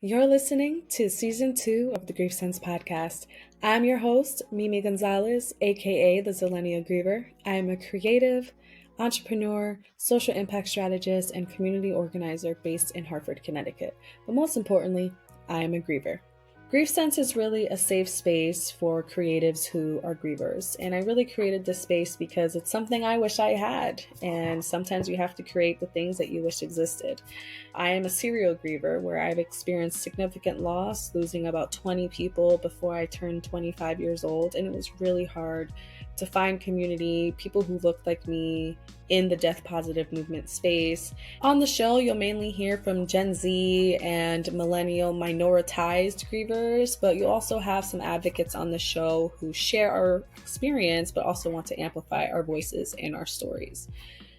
You're listening to Season 2 of the GriefSense podcast. I'm your host, Mimi Gonzalez, aka the Zillennial Griever. I am a creative, entrepreneur, social impact strategist, and community organizer based in Hartford, Connecticut. But most importantly, I am a griever. GriefSense is really a safe space for creatives who are grievers. And I really created this space because it's something I wish I had. And sometimes you have to create the things that you wish existed. I am a serial griever where I've experienced significant loss, losing about 20 people before I turned 25 years old. And it was really hard to find community, people who looked like me in the death positive movement space. On the show, you'll mainly hear from Gen Z and millennial minoritized grievers, but you'll also have some advocates on the show who share our experience, but also want to amplify our voices and our stories.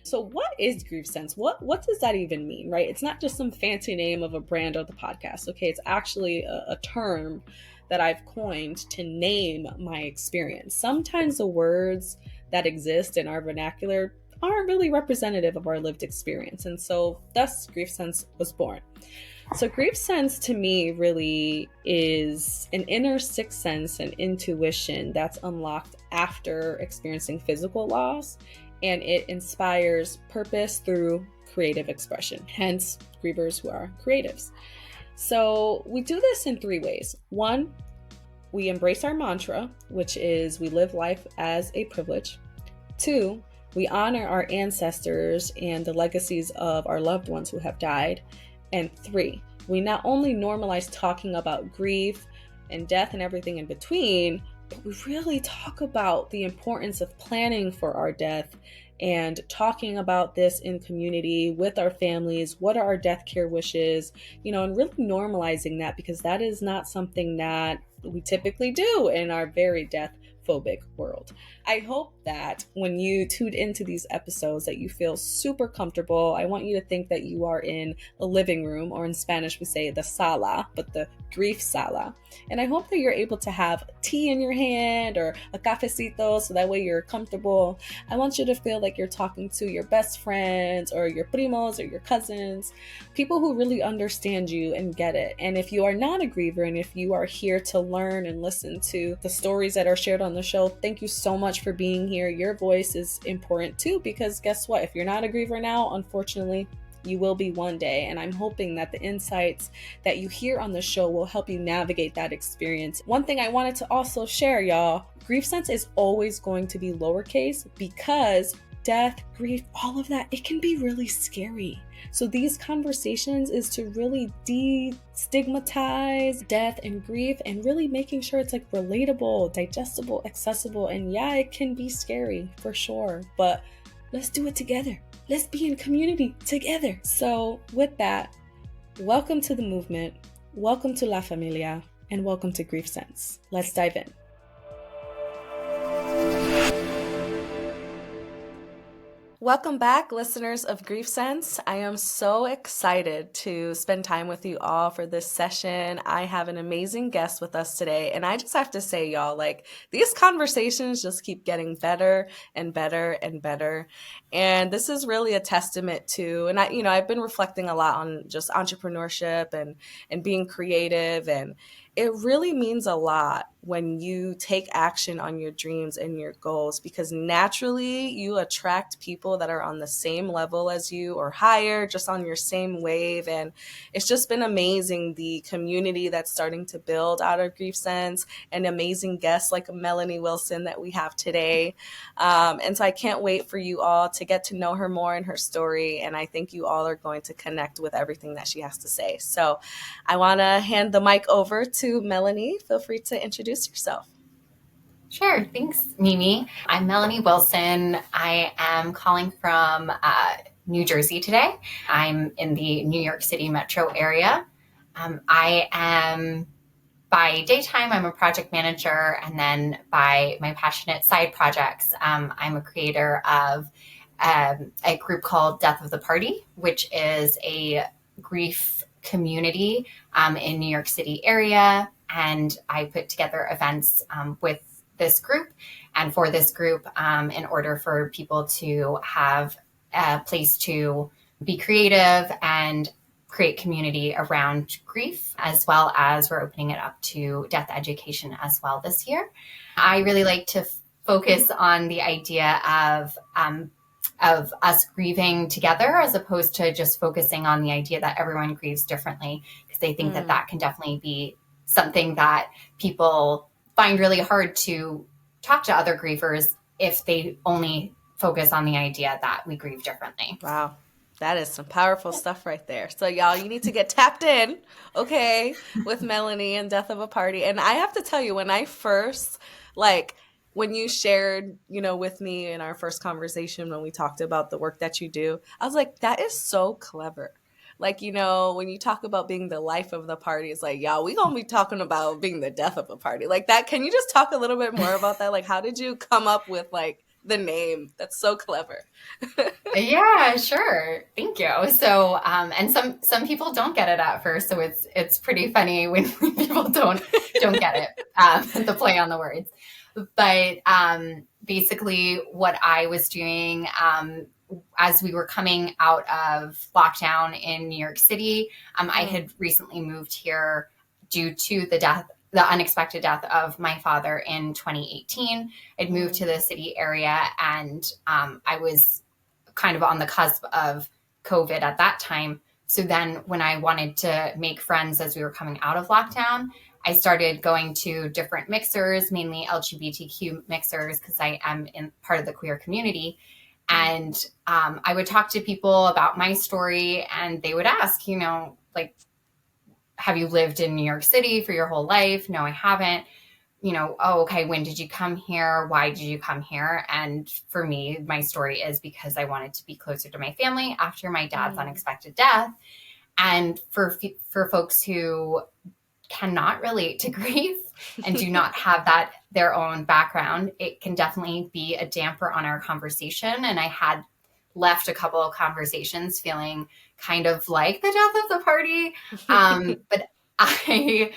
So what is GriefSense? What does that even mean, right? It's not just some fancy name of a brand of the podcast, okay? It's actually a term that I've coined to name my experience. Sometimes the words that exist in our vernacular aren't really representative of our lived experience. And so thus GriefSense was born. So GriefSense to me really is an inner sixth sense and intuition that's unlocked after experiencing physical loss, and it inspires purpose through creative expression, hence grievers who are creatives. So we do this in three ways. One, we embrace our mantra, which is we live life as a privilege. Two, we honor our ancestors and the legacies of our loved ones who have died. And three, we not only normalize talking about grief and death and everything in between, but we really talk about the importance of planning for our death and talking about this in community with our families. What are our death care wishes? And really normalizing that, because that is not something that we typically do in our very death phobic world. I hope that when you tuned into these episodes that you feel super comfortable. I want you to think that you are in a living room, or in Spanish we say the sala, but the grief sala. And I hope that you're able to have tea in your hand or a cafecito, so that way you're comfortable. I want you to feel like you're talking to your best friends or your primos or your cousins, people who really understand you and get it. And if you are not a griever, and if you are here to learn and listen to the stories that are shared on the show, thank you so much for being here. Your voice is important too, because guess what? If you're not a griever now, unfortunately, you will be one day. And I'm hoping that the insights that you hear on the show will help you navigate that experience. One thing I wanted to also share, y'all, GriefSense is always going to be lowercase, because death, grief, all of that, it can be really scary. So these conversations is to really destigmatize death and grief, and really making sure it's like relatable, digestible, accessible. And yeah, it can be scary for sure, but let's do it together. Let's be in community together. So with that, welcome to the movement, welcome to La Familia, and welcome to GriefSense. Let's dive in. Welcome back, listeners of GriefSense. I am so excited to spend time with you all for this session. I have an amazing guest with us today, and I just have to say, y'all, like, these conversations just keep getting better and better and better. And this is really a testament to, and I've been reflecting a lot on just entrepreneurship and being creative, and it really means a lot when you take action on your dreams and your goals, because naturally you attract people that are on the same level as you or higher, just on your same wave. And it's just been amazing, the community that's starting to build out of GriefSense, and amazing guests like Melanie Wilson that we have today. And so I can't wait for you all to get to know her more and her story. And I think you all are going to connect with everything that she has to say. So I want to hand the mic over to Melanie. Feel free to introduce yourself. Sure. Thanks, Mimi. I'm Melanie Wilson. I am calling from New Jersey today. I'm in the New York City metro area. I am, by daytime, I'm a project manager. And then by my passionate side projects, I'm a creator of a group called Death of the Party, which is a grief community in New York City area. And I put together events with this group and for this group in order for people to have a place to be creative and create community around grief, as well as we're opening it up to death education as well this year. I really like to focus on the idea of us grieving together, as opposed to just focusing on the idea that everyone grieves differently, because I think that can definitely be something that people find really hard to talk to other grievers if they only focus on the idea that we grieve differently. Wow. That is some powerful stuff right there. So y'all, you need to get tapped in, okay, with Melanie and Death of a Party. And I have to tell you, when I first, when you shared, with me in our first conversation, when we talked about the work that you do, I was like, that is so clever. When you talk about being the life of the party, it's like, y'all, we gonna be talking about being the death of a party. Like that. Can you just talk a little bit more about that? Like, how did you come up with the name? That's so clever. Yeah, sure. Thank you. So, and some people don't get it at first, so it's pretty funny when people don't get it, the play on the words. But basically, what I was doing as we were coming out of lockdown in New York City, I had recently moved here due to the unexpected death of my father in 2018. I'd moved to the city area, and I was kind of on the cusp of COVID at that time. So then when I wanted to make friends as we were coming out of lockdown, I started going to different mixers, mainly LGBTQ mixers, because I am in part of the queer community. And I would talk to people about my story, and they would ask, have you lived in New York City for your whole life? No, I haven't. Oh, okay, when did you come here? Why did you come here? And for me, my story is because I wanted to be closer to my family after my dad's unexpected death. And for folks who cannot relate to grief and do not have that their own background, it can definitely be a damper on our conversation. And I had left a couple of conversations feeling kind of like the death of the party. But I,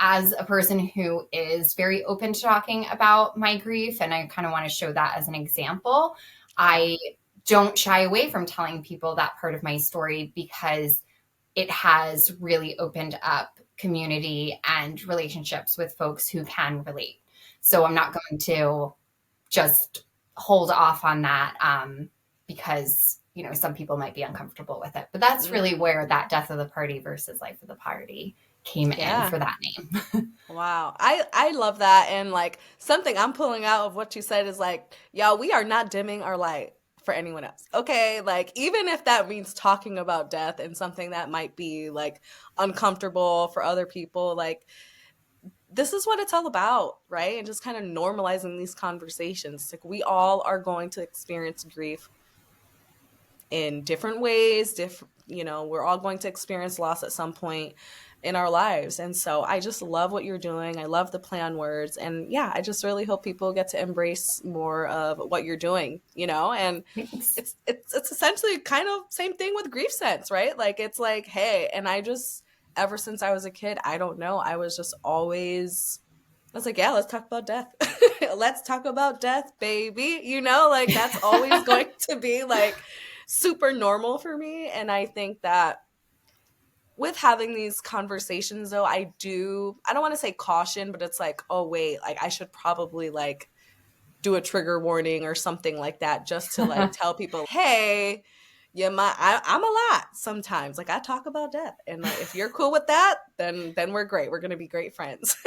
as a person who is very open to talking about my grief, and I kind of want to show that as an example, I don't shy away from telling people that part of my story, because it has really opened up community and relationships with folks who can relate. So I'm not going to just hold off on that because, some people might be uncomfortable with it. But that's really where that death of the party versus life of the party came in for that name. Wow. I love that. And something I'm pulling out of what you said is y'all, we are not dimming our light for anyone else. Okay. Even if that means talking about death and something that might be uncomfortable for other people, this is what it's all about, right? And just kind of normalizing these conversations. We all are going to experience grief in different ways. We're all going to experience loss at some point in our lives. And so I just love what you're doing. I love the play on words. And yeah, I just really hope people get to embrace more of what you're doing, and it's essentially kind of same thing with griefsense, right? Hey, and ever since I was a kid, I don't know, I was yeah, let's talk about death. Let's talk about death, baby. That's always going to be super normal for me. And I think that with having these conversations, though, I don't want to say caution, but it's oh, wait, I should probably do a trigger warning or something like that, just to tell people, hey, yeah, I'm a lot sometimes. I talk about death, and if you're cool with that, then we're great. We're gonna be great friends.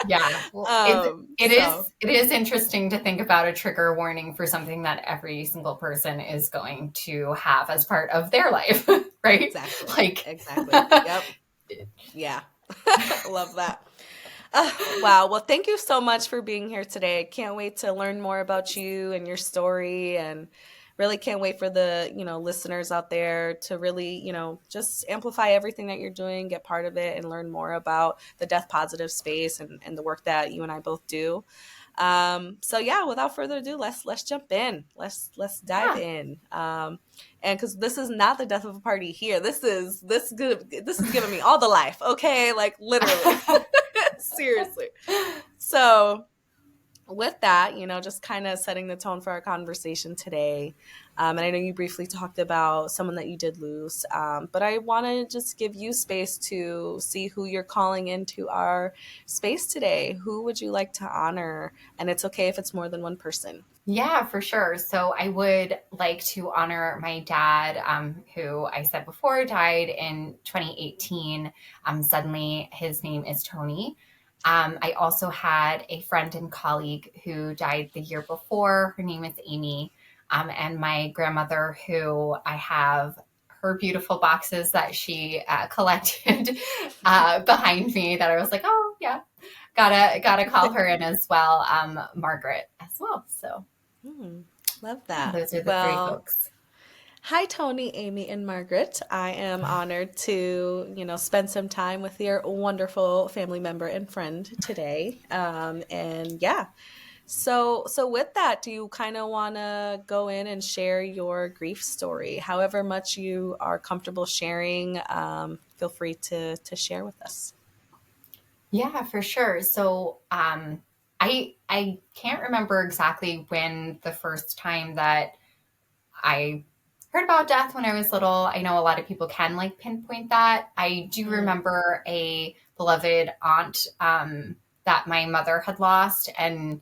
Yeah, well, it is interesting to think about a trigger warning for something that every single person is going to have as part of their life, right? Exactly. Exactly. Yep. Yeah. Love that. Wow. Well, thank you so much for being here today. Can't wait to learn more about you and your story, and really can't wait for the, listeners out there to really, just amplify everything that you're doing, get part of it, and learn more about the death positive space and the work that you and I both do. So yeah, without further ado, let's jump in. Let's dive in. And because this is not the death of a party here. This is giving me all the life. Okay. Literally. Seriously. So with that, just kind of setting the tone for our conversation today. And I know you briefly talked about someone that you did lose, but I want to just give you space to see who you're calling into our space today. Who would you like to honor? And it's okay if it's more than one person. Yeah, for sure. So I would like to honor my dad, who I said before died in 2018. Suddenly, his name is Tony. I also had a friend and colleague who died the year before. Her name is Amy. And my grandmother, who I have her beautiful boxes that she collected behind me, that I was like, oh, yeah, gotta call her in as well. Margaret as well. So Love yeah, that. those are the three Well, folks. hi, Tony, Amy, and Margaret. I am honored to, spend some time with your wonderful family member and friend today. And yeah, so with that, do you kind of want to go in and share your grief story? However much you are comfortable sharing, feel free to share with us. Yeah, for sure. So I can't remember exactly when the first time that I heard about death when I was little. I know a lot of people can like pinpoint that. I do Mm, remember a beloved aunt that my mother had lost, and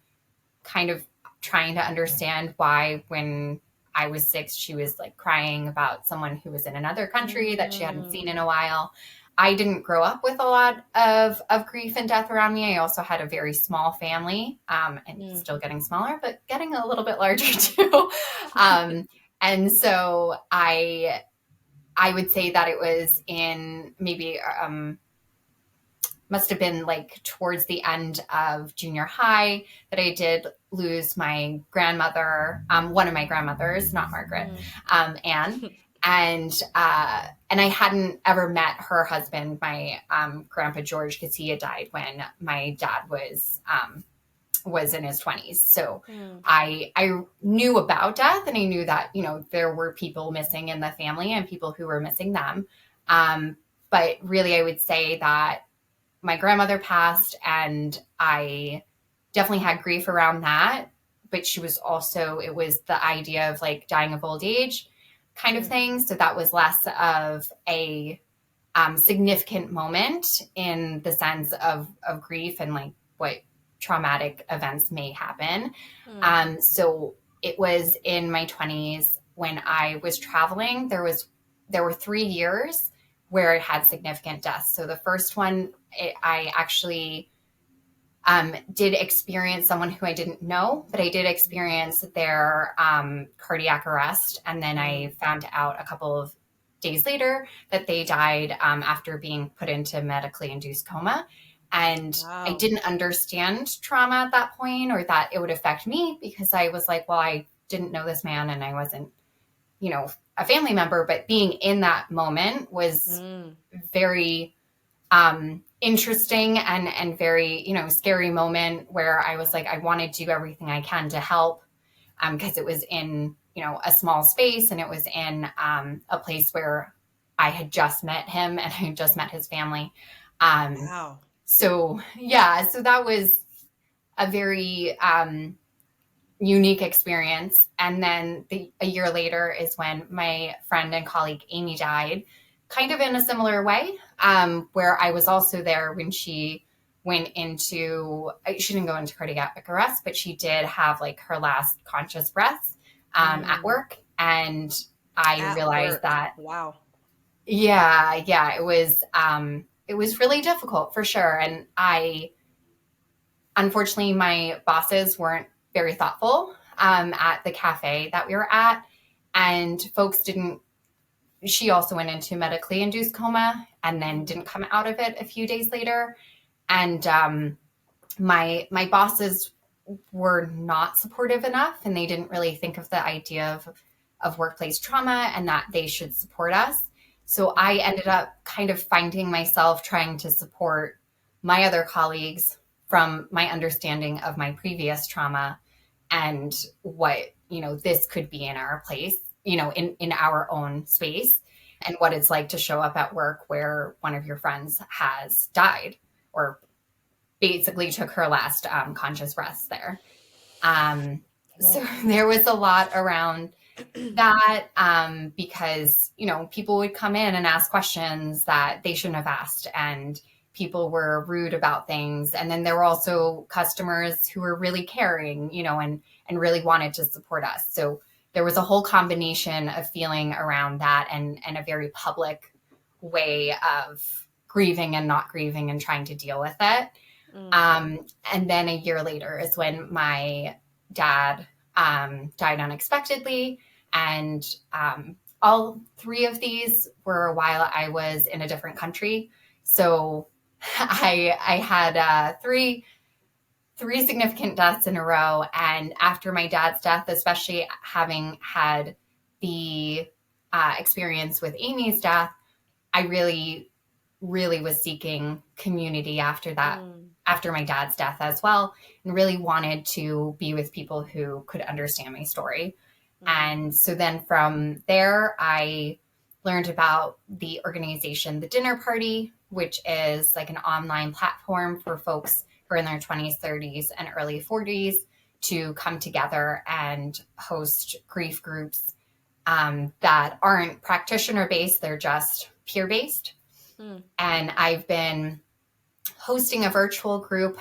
kind of trying to understand why when I was 6, she was like crying about someone who was in another country that she hadn't seen in mm, a while. I didn't grow up with a lot of grief and death around me. I also had a very small family, and mm, still getting smaller, but getting a little bit larger too. um, and so I would say that it was in maybe must have been like towards the end of junior high that I did lose my grandmother, one of my grandmothers, not Margaret, mm. Anne. And I hadn't ever met her husband, my grandpa George, because he had died when my dad was in his 20s. So Mm, I knew about death, and I knew that, there were people missing in the family and people who were missing them. But really, I would say that my grandmother passed, and I definitely had grief around that. But she was also, it was the idea of like dying of old age kind of mm, thing. So that was less of a significant moment in the sense of grief and like what traumatic events may happen. mm, So it was in my 20s when I was traveling. There were 3 years where I had significant deaths. So the first one, I actually did experience someone who I didn't know, but I did experience their cardiac arrest. And then mm. I found out a couple of days later that they died after being put into medically induced coma. And I Wow. didn't understand trauma at that point, or that it would affect me, because I was like, well, I didn't know this man and I wasn't, a family member. But being in that moment was Mm, very interesting and very, scary moment, where I was like, I want to do everything I can to help, because it was in, a small space, and it was in a place where I had just met him and I had just met his family. Um, wow. so yeah, so that was a very unique experience. And then a year later is when my friend and colleague Amy died, kind of in a similar way, where I was also there when she went into, she didn't go into cardiac arrest, but she did have like her last conscious breaths at Mm. work. And I At realized work. that, Wow. yeah, it was really difficult for sure. And unfortunately, my bosses weren't very thoughtful at the cafe that we were at. And folks didn't, she also went into medically induced coma and then Mm, didn't come out of it a few days later. And my bosses were not supportive enough, and they didn't really think of the idea of workplace trauma and that they should support us. So I mm, ended up kind of finding myself trying to support my other colleagues from my understanding of my previous trauma, and what, this could be in our place, in our own space, and what it's like to show up at work where one of your friends has died, or basically took her last conscious rest there. Um, so wow. there was a lot around that because, people would come in and ask questions that they shouldn't have asked, and people were rude about things. And then there were also customers who were really caring, and really wanted to support us. So there was a whole combination of feeling around that, and a very public way of grieving and not grieving and trying to deal with it. And then a year later is when my dad died unexpectedly. And all three of these were while I was in a different country. So I had three significant deaths in a row. And after my dad's death, especially having had the experience with Amy's death, I really, really was seeking community after that, after my dad's death as well, and really wanted to be with people who could understand my story. And so then from there, I learned about the organization, The Dinner Party, which is like an online platform for folks who are in their 20s, 30s, and early 40s to come together and host grief groups that aren't practitioner-based, they're just peer-based. And I've been hosting a virtual group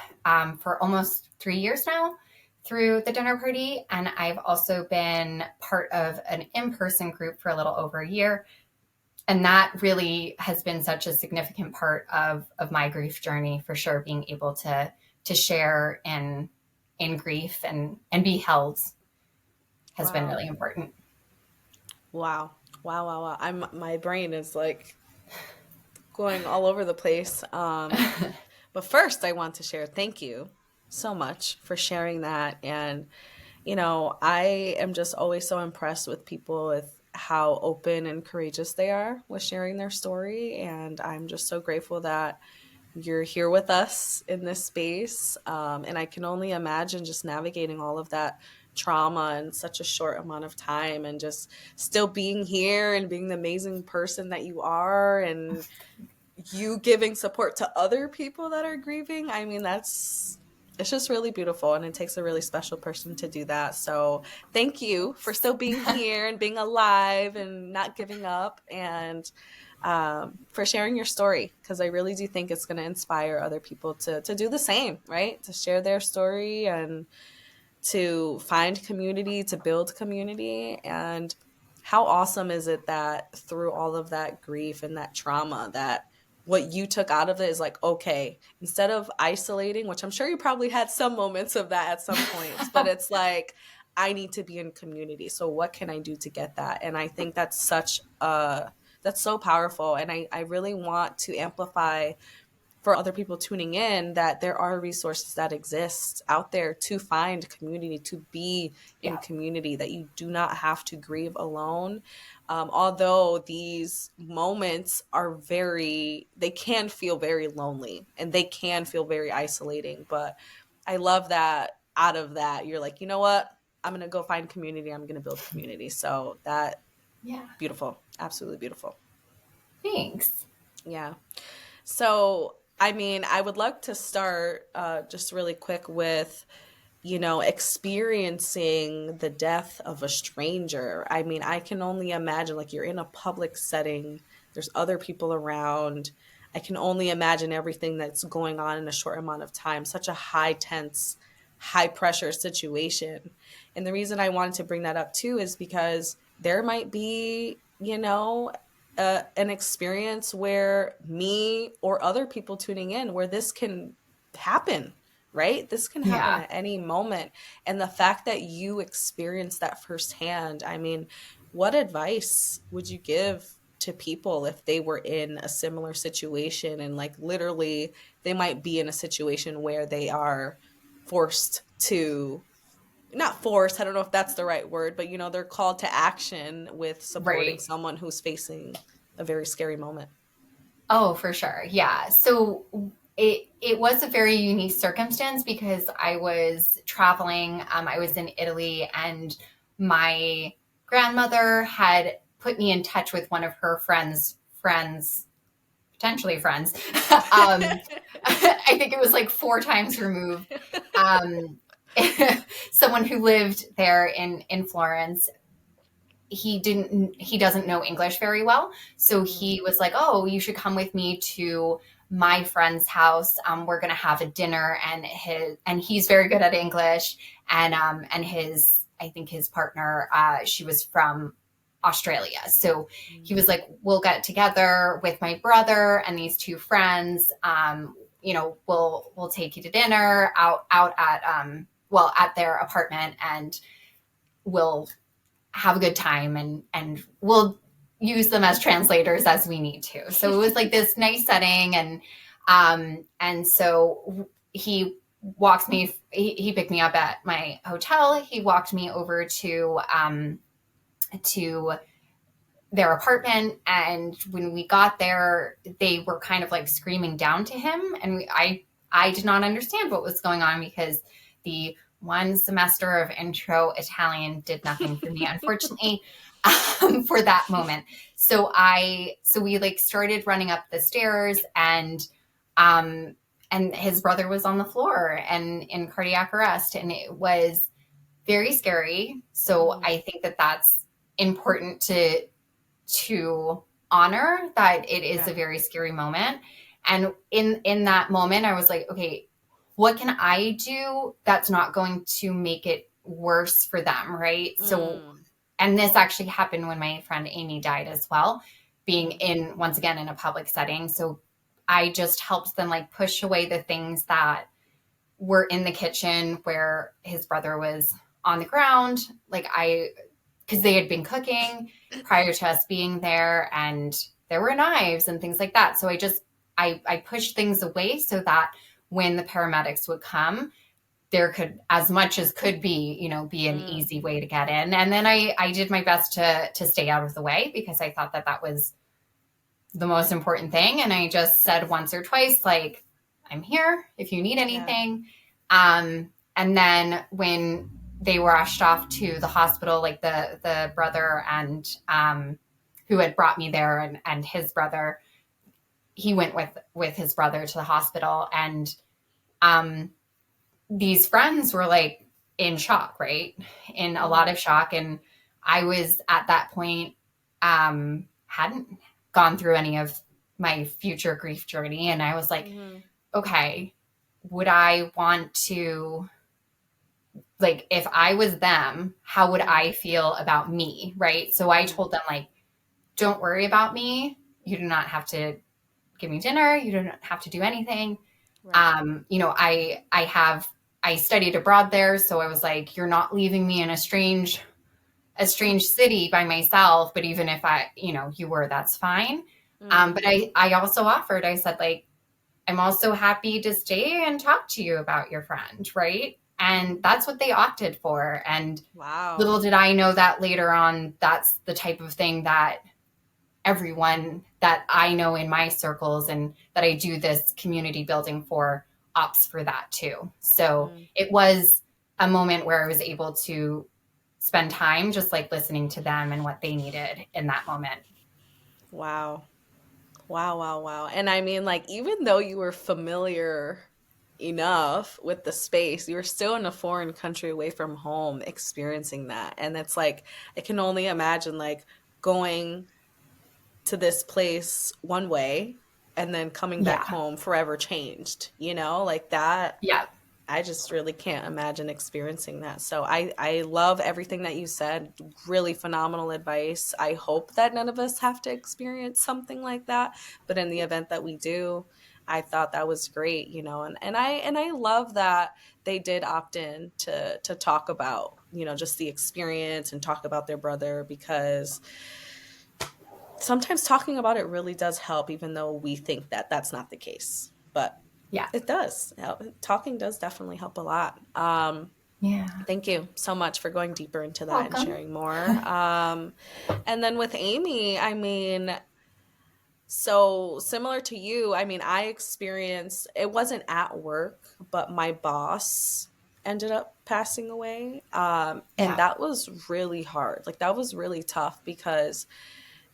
for almost 3 years now through The Dinner Party. And I've also been part of an in-person group for a little over a year. And that really has been such a significant part of my grief journey, for sure, being able to share in grief and be held has been really important. Wow. My brain is like going all over the place. But first I want to share, thank you so much for sharing that. And, I am just always so impressed with people, with how open and courageous they are with sharing their story. And I'm just so grateful that you're here with us in this space. And I can only imagine just navigating all of that trauma in such a short amount of time, and just still being here and being the amazing person that you are, and you giving support to other people that are grieving. I mean, it's just really beautiful, and it takes a really special person to do that. So thank you for still being here and being alive and not giving up, and for sharing your story, because I really do think it's going to inspire other people to do the same, right? To share their story and to find community, to build community. And how awesome is it that through all of that grief and that trauma, that what you took out of it is like, okay, instead of isolating, which I'm sure you probably had some moments of that at some points, but it's like, I need to be in community. So what can I do to get that? And I think that's that's so powerful. And I really want to amplify for other people tuning in that there are resources that exist out there to find community, to be in community, that you do not have to grieve alone. Although these moments are they can feel very lonely and they can feel very isolating. But I love that out of that, you're like, you know what? I'm going to go find community. I'm going to build community. So that, beautiful. Absolutely beautiful. Thanks. Yeah. So, I mean, I would like to start just really quick with, experiencing the death of a stranger. I mean, I can only imagine, like, you're in a public setting, there's other people around. I can only imagine everything that's going on in a short amount of time, such a high tense, high pressure situation. And the reason I wanted to bring that up too is because there might be, an experience where me or other people tuning in, where this can happen, right? This can happen at any moment. And the fact that you experienced that firsthand, I mean, what advice would you give to people if they were in a similar situation, and like literally they might be in a situation where they are forced to, not forced, I don't know if that's the right word, but they're called to action with supporting someone who's facing a very scary moment? Oh, for sure. Yeah. So it was a very unique circumstance because I was traveling. I was in Italy, and my grandmother had put me in touch with one of her potentially friends. I think it was like 4 times removed. Someone who lived there in Florence. he doesn't know English very well. So he was like, oh, you should come with me to my friend's house. We're going to have a dinner, and he's very good at English. And I think his partner, she was from Australia. So he was like, we'll get together with my brother and these two friends. We'll take you to dinner out at, at their apartment, and we'll have a good time, and we'll use them as translators as we need to. So it was like this nice setting. And so he picked me up at my hotel. He walked me over to their apartment. And when we got there, they were kind of like screaming down to him. And I did not understand what was going on, because the one semester of intro Italian did nothing for me, unfortunately, for that moment. So we like started running up the stairs, and his brother was on the floor and in cardiac arrest, and it was very scary. So I think that that's important to honor that it is a very scary moment. And in that moment, I was like, okay, what can I do that's not going to make it worse for them, right? So, and this actually happened when my friend Amy died as well, being once again, in a public setting. So I just helped them like push away the things that were in the kitchen where his brother was on the ground. Because they had been cooking prior to us being there, and there were knives and things like that. So I pushed things away so that when the paramedics would come, there could, as much as could be, be an easy way to get in. And then I did my best to stay out of the way, because I thought that was the most important thing. And I just said once or twice, like, I'm here if you need anything. Yeah. And then when they were rushed off to the hospital, like the brother and who had brought me there, and his brother, he went with his brother to the hospital. And these friends were like in shock, right? In a lot of shock. And I was at that point, hadn't gone through any of my future grief journey. And I was like, okay, would I want to, like, if I was them, how would I feel about me? Right. So I told them, like, don't worry about me. You do not have to give me dinner. You don't have to do anything. Right. I studied abroad there. So I was like, you're not leaving me in a strange city by myself. But even if you were, that's fine. But I also offered, I said, like, I'm also happy to stay and talk to you about your friend. Right. And that's what they opted for. And little did I know that later on, that's the type of thing that everyone that I know in my circles and that I do this community building for opts for that too. So it was a moment where I was able to spend time just like listening to them and what they needed in that moment. Wow. And I mean, like, even though you were familiar enough with the space, you were still in a foreign country away from home experiencing that. And it's like, I can only imagine like going to this place one way and then coming back home forever changed, like that. Yeah. I just really can't imagine experiencing that. So I love everything that you said. Really phenomenal advice. I hope that none of us have to experience something like that. But in the event that we do, I thought that was great, and I love that they did opt in to talk about, just the experience and talk about their brother, because sometimes talking about it really does help, even though we think that that's not the case. But yeah, it does. Talking does definitely help a lot. Thank you so much for going deeper into that and sharing more. And then with Amy, I mean, so similar to you, I mean, I experienced, it wasn't at work, but my boss ended up passing away. And that was really hard. Like, that was really tough because,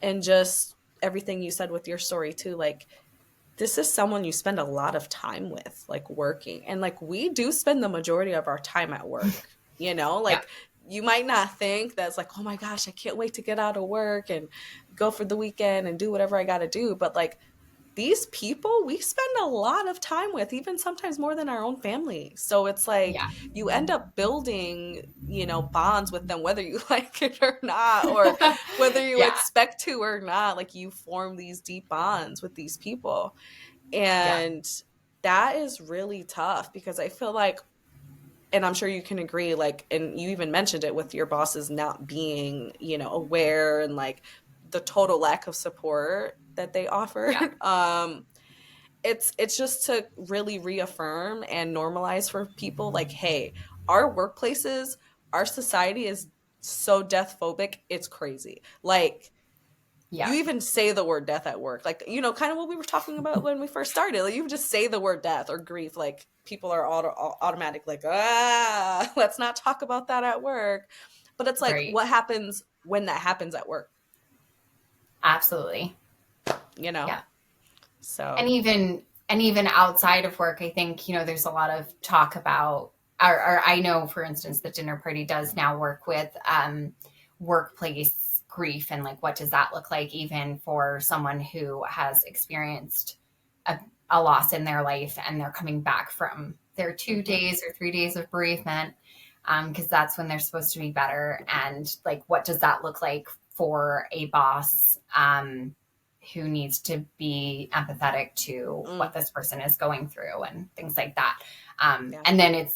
and just everything you said with your story too, like, this is someone you spend a lot of time with, like, working. And like, we do spend the majority of our time at work, like you might not think that's like, oh my gosh, I can't wait to get out of work and go for the weekend and do whatever I got to do. But like, these people we spend a lot of time with, even sometimes more than our own family. So it's like Yeah. you end up building, bonds with them, whether you like it or not, or whether you Yeah. expect to or not. Like, you form these deep bonds with these people. Yeah. And that is really tough because I feel like, and I'm sure you can agree, like, and you even mentioned it with your bosses not being, aware, and like the total lack of support that they offered. Yeah. It's just to really reaffirm and normalize for people like, hey, our workplaces, our society is so death phobic, it's crazy. Like, you Yeah. even say the word death at work, like, kind of what we were talking about when we first started. Like, you just say the word death or grief, like, people are automatic, like, let's not talk about that at work. But it's like, Right. what happens when that happens at work? Absolutely. Yeah. So And even outside of work, I think, there's a lot of talk about, or I know, for instance, the dinner party does now work with workplace grief, and like, what does that look like even for someone who has experienced a loss in their life and they're coming back from their 2 days or 3 days of bereavement, because that's when they're supposed to be better. And like, what does that look like for a boss who needs to be empathetic to what this person is going through and things like that. And then I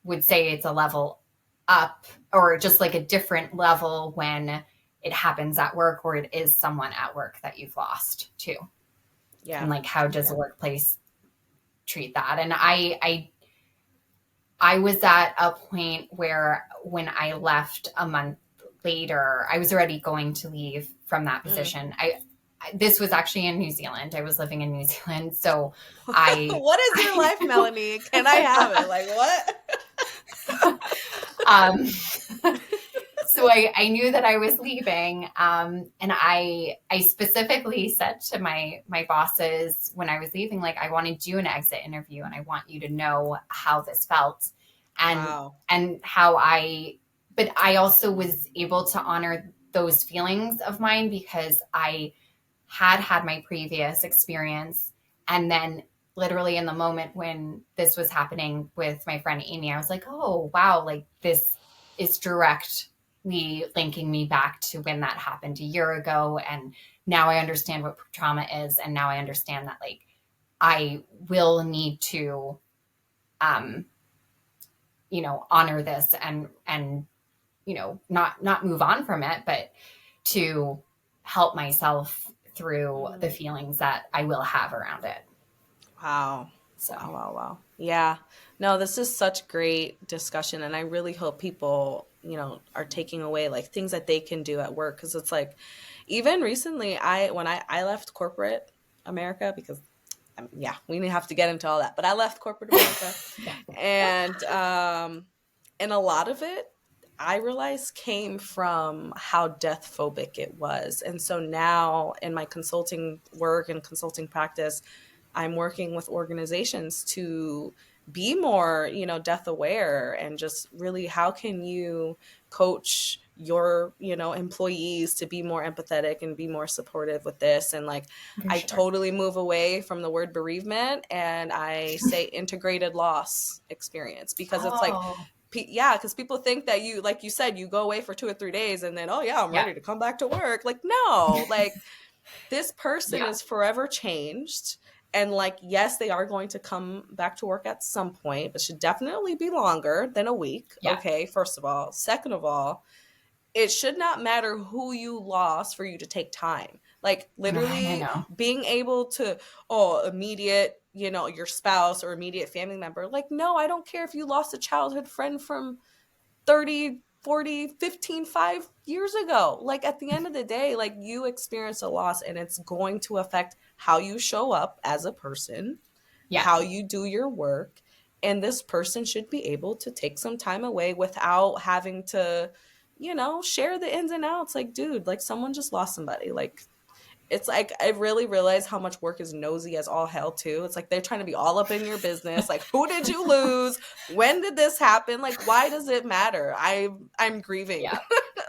would say it's a level up, or just like a different level when it happens at work, or it is someone at work that you've lost too. Yeah. And like, how does a workplace treat that? And I was at a point where when I left a month later, I was already going to leave from that position. This was actually in New Zealand. I was living in New Zealand. So what is your life, Melanie? Can I have it? Like, what? So I knew that I was leaving. And I specifically said to my bosses when I was leaving, like, I want to do an exit interview and I want you to know how this felt, and how but I also was able to honor those feelings of mine because I had my previous experience. And then literally in the moment when this was happening with my friend Amy, I was like, oh, wow, like, this is directly linking me back to when that happened a year ago. And now I understand what trauma is. And now I understand that, like, I will need to, honor this and, not move on from it, but to help myself through the feelings that I will have around it. Wow. So. Wow. Yeah. No, this is such great discussion. And I really hope people, are taking away like things that they can do at work. Cause it's like, even recently, when I left corporate America, because we didn't have to get into all that, but I left corporate America and a lot of it, I realized, came from how death phobic it was. And so now in my consulting work and consulting practice, I'm working with organizations to be more, death aware, and just really, how can you coach your, employees to be more empathetic and be more supportive with this? And like, I totally move away from the word bereavement and I say integrated loss experience, because it's like, because people think that you, like you said, you go away for 2 or 3 days and then, I'm ready to come back to work. Like, no, like, this person is forever changed. And like, yes, they are going to come back to work at some point, but should definitely be longer than a week. Yeah. Okay, first of all. Second of all, it should not matter who you lost for you to take time. Like, literally being able to, immediate, your spouse or immediate family member. Like, no, I don't care if you lost a childhood friend from 30, 40, 15, 5 years ago. Like, at the end of the day, like, you experience a loss and it's going to affect how you show up as a person, how you do your work. And this person should be able to take some time away without having to, share the ins and outs. Like, dude, like, someone just lost somebody. Like, it's like I really realize how much work is nosy as all hell too. It's like they're trying to be all up in your business. Like, who did you lose? When did this happen? Like, why does it matter? I'm grieving. Yeah.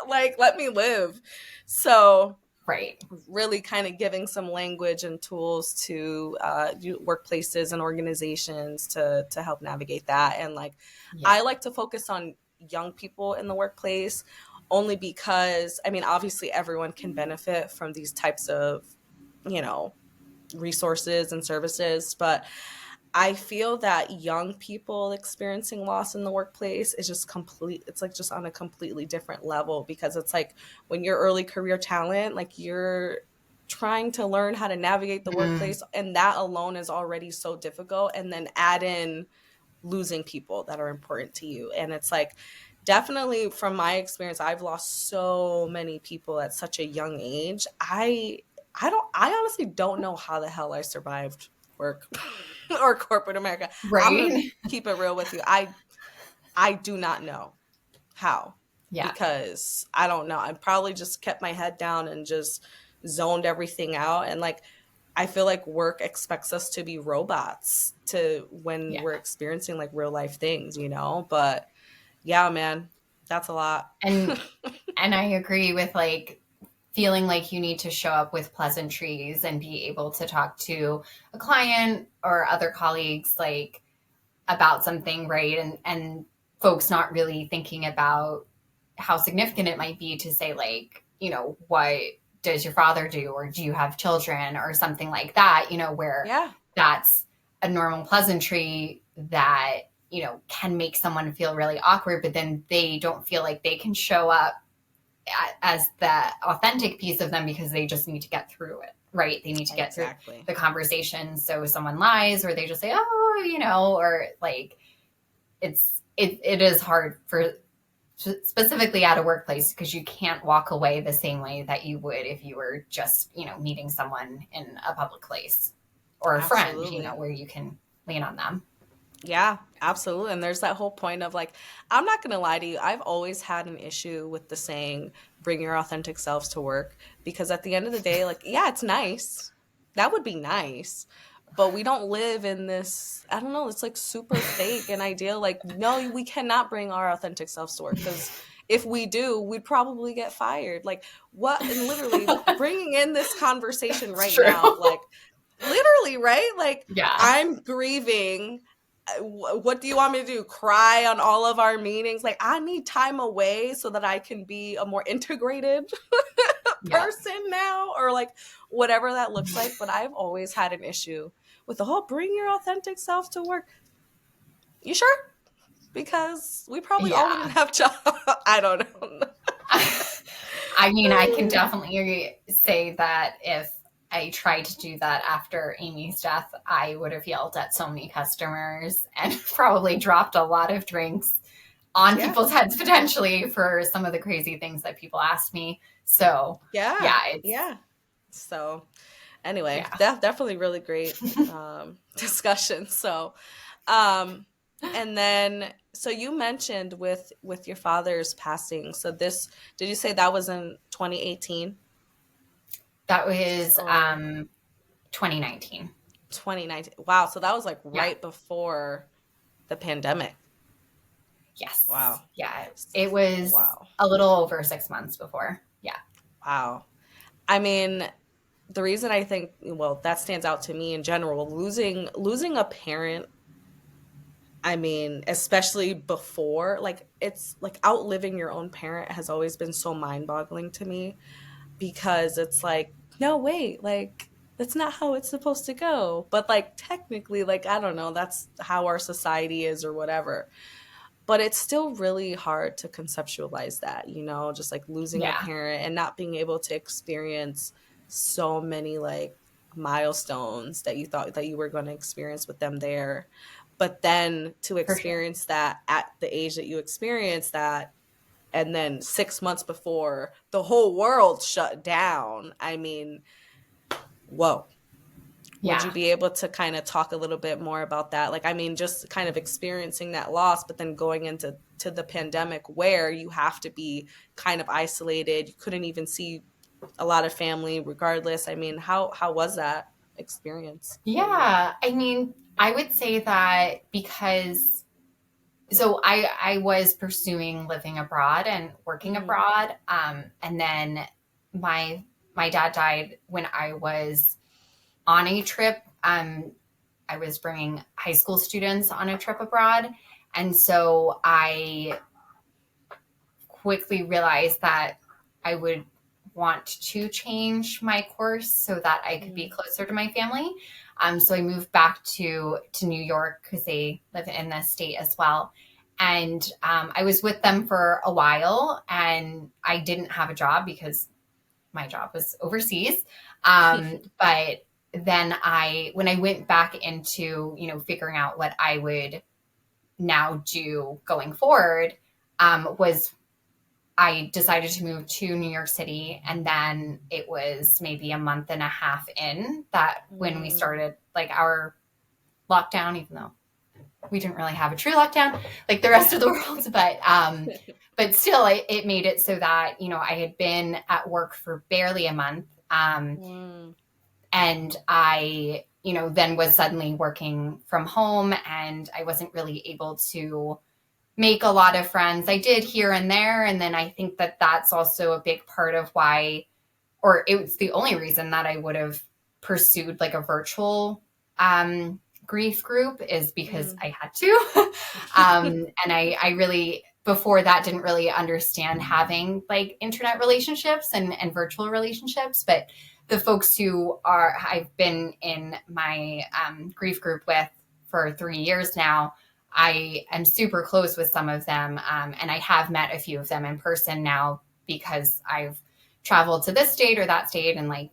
Like, let me live. So Right. really kind of giving some language and tools to workplaces and organizations to help navigate that. And like, I like to focus on young people in the workplace only because, I mean, obviously everyone can benefit from these types of, you know, resources and services, but I feel that young people experiencing loss in the workplace is just it's like just on a completely different level, because it's like when you're early career talent, like you're trying to learn how to navigate the workplace, and that alone is already so difficult. And then add in losing people that are important to you. And it's like, definitely from my experience, I've lost so many people at such a young age. I honestly don't know how the hell I survived work or corporate America. Right. I'm gonna keep it real with you. I do not know how. Yeah. Because I don't know. I probably just kept my head down and just zoned everything out. And like, I feel like work expects us to be robots when we're experiencing like real life things, you know? But yeah, man, that's a lot. And I agree with like feeling like you need to show up with pleasantries and be able to talk to a client or other colleagues like about something, right? And folks not really thinking about how significant it might be to say like, you know, what does your father do, or do you have children, or something like that, you know, where that's a normal pleasantry that, you know, can make someone feel really awkward, but then they don't feel like they can show up as the authentic piece of them because they just need to get through it, right? They need to get through the conversation. So someone lies, or they just say, oh, you know, or like it is hard for specifically at a workplace, because you can't walk away the same way that you would if you were just, you know, meeting someone in a public place or a friend, you know, where you can lean on them. Yeah, absolutely. And there's that whole point of like, I'm not going to lie to you. I've always had an issue with the saying, bring your authentic selves to work, because at the end of the day, like, yeah, it's nice. That would be nice. But we don't live in this, I don't know, it's like super fake and ideal. Like, no, we cannot bring our authentic selves to work, because if we do, we'd probably get fired. Like, what? And literally bringing in this conversation right now, like, literally, right? Like, I'm grieving. What do you want me to do? Cry on all of our meetings? Like, I need time away so that I can be a more integrated person now, or like whatever that looks like. But I've always had an issue with the whole bring your authentic self to work. You sure? Because we probably all wouldn't have jobs. I don't know. I mean, I can definitely say that if I tried to do that after Amy's death, I would have yelled at so many customers and probably dropped a lot of drinks on people's heads potentially for some of the crazy things that people asked me. So So anyway, definitely really great discussion. So, and then, so you mentioned with your father's passing. So did you say that was in 2018? That was 2019. 2019. Wow. So that was like right before the pandemic. Yes. Wow. Yeah. It was a little over 6 months before. Yeah. Wow. I mean, the reason I think, well, that stands out to me in general, losing a parent, I mean, especially before, like, it's like outliving your own parent has always been so mind-boggling to me, because it's like, no, wait, like, that's not how it's supposed to go. But like, technically, like, I don't know, that's how our society is or whatever. But it's still really hard to conceptualize that, you know, just like losing a parent and not being able to experience so many like milestones that you thought that you were going to experience with them there. But then to experience that at the age that you experienced that, and then 6 months before the whole world shut down. I mean, whoa. Would you be able to kind of talk a little bit more about that? Like, I mean, just kind of experiencing that loss, but then going into the pandemic where you have to be kind of isolated. You couldn't even see a lot of family regardless. I mean, how was that experience? Yeah, I mean, I would say that because so I was pursuing living abroad and working abroad, and then my my dad died when I was on a trip. I was bringing high school students on a trip abroad, and so I quickly realized that I would want to change my course so that I could be closer to my family. So I moved back to New York because they live in the state as well. And I was with them for a while, and I didn't have a job because my job was overseas. But then when I went back into, figuring out what I would now do going forward, was I decided to move to New York City. And then it was maybe a month and a half in that when we started like our lockdown, even though we didn't really have a true lockdown like the rest of the world, but still it made it so that, I had been at work for barely a month. And I, then was suddenly working from home, and I wasn't really able to make a lot of friends. I did here and there. And then I think that that's also a big part of why, or it was the only reason that I would have pursued like a virtual grief group, is because I had to. And I really, before that, didn't really understand having like internet relationships and virtual relationships. But the folks who I've been in my grief group with for 3 years now, I am super close with some of them. And I have met a few of them in person now because I've traveled to this state or that state and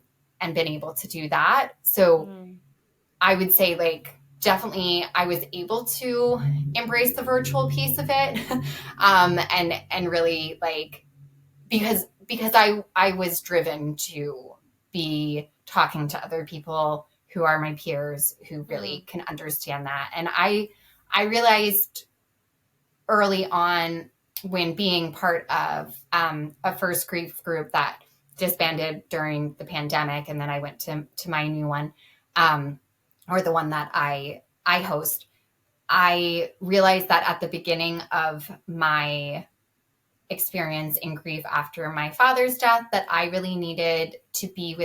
been able to do that. So I would say like, definitely I was able to embrace the virtual piece of it. And really like, because I was driven to be talking to other people who are my peers who really can understand that. And I realized early on, when being part of a first grief group that disbanded during the pandemic, and then I went to my new one, or the one that I host, I realized that at the beginning of my experience in grief after my father's death, that I really needed to be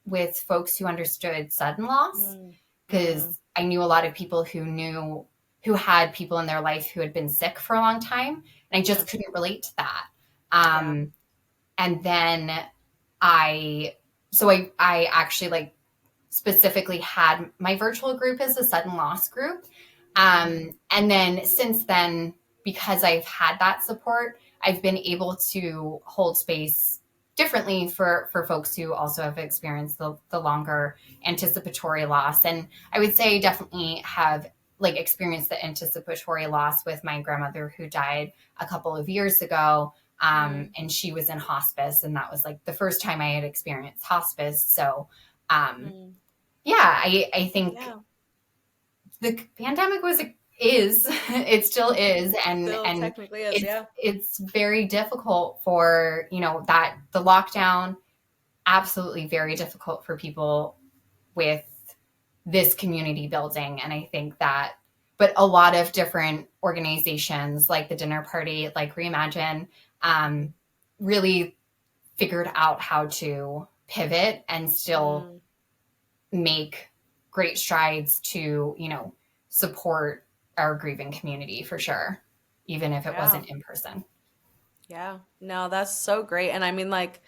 with folks who understood sudden loss, because I knew a lot of people who had people in their life who had been sick for a long time, and I just couldn't relate to that. And then I actually like specifically had my virtual group as a sudden loss group. And then since then, because I've had that support, I've been able to hold space differently for folks who also have experienced the longer anticipatory loss. And I would say definitely have like experienced the anticipatory loss with my grandmother, who died a couple of years ago. And she was in hospice, and that was like the first time I had experienced hospice. So, I think the pandemic it still is, and Technically is, it's very difficult for, that the lockdown, absolutely very difficult for people with this community building. And I think that, but a lot of different organizations like the dinner party, like Reimagine, really figured out how to pivot and still make great strides to, support our grieving community for sure, even if it wasn't in person. Yeah, no, that's so great. And I mean, like,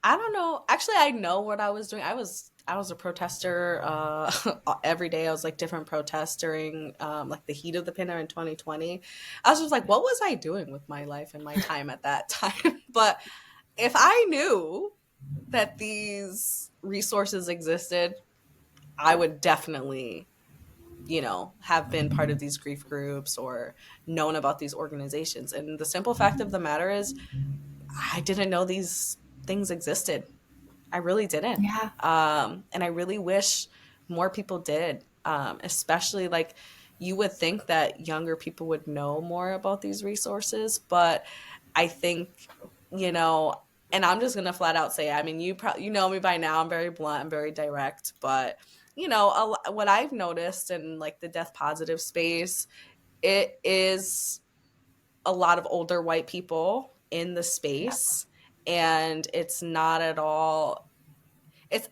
I don't know. Actually, I know what I was doing. I was a protester every day. I was like different protests during like the heat of the pandemic in 2020. I was just like, what was I doing with my life and my time at that time? But if I knew that these resources existed, I would definitely, have been part of these grief groups or known about these organizations. And the simple fact of the matter is, I didn't know these things existed. I really didn't. Yeah. And I really wish more people did, especially like you would think that younger people would know more about these resources. But I think, And I'm just gonna flat out say, I mean, you know me by now. I'm very blunt. I'm very direct. But what I've noticed in like the death positive space, it is a lot of older white people in the Yeah. space, and it's not at all.